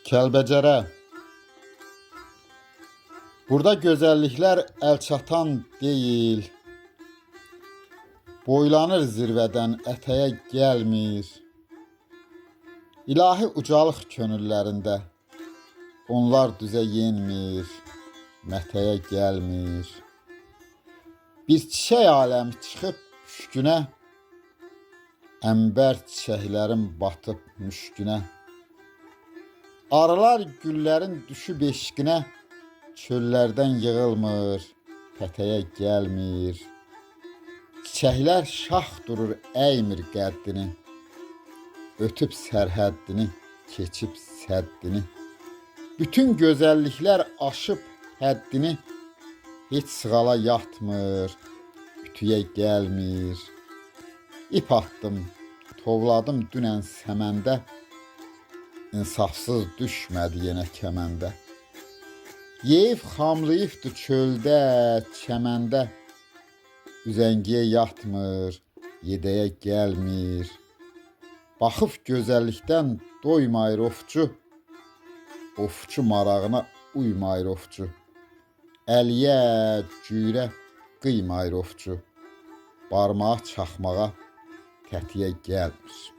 Kəlbəcərə. Burada gözəlliklər əlçatan deyil. Boylanır zirvədən ətəyə gəlmir. İlahi ucalıq könüllərində. Onlar düzə yenmir, mətəyə gəlmir. Bir çiçək aləmi çıxıb püşkünə, əmbər çiçəklərin batıb müşkünə. Arılar güllərin düşüb eşqinə, çöllərdən yığılmır, pətəyə gəlmir. Çiçəklər şax durur, əymir qəddini, ötüb sərhəddini, keçib səddini. Bütün gözəlliklər aşıb həddini, heç sığala yatmır, ütüyə gəlmir. İp atdım, tovladım dünən səməndə, insafsız düşmədi yenə kəməndə. Yeyib xamlayıbdı çöldə, çəməndə, üzəngiyə yatmır, yedəyə gəlmir. Baxıb gözəllikdən doymayır ovçu, ovçu marağına uymayır ovçu. Əliyə, cürə qıymayır ovçu, barmağa çaxmağa tətiyə gəlmir.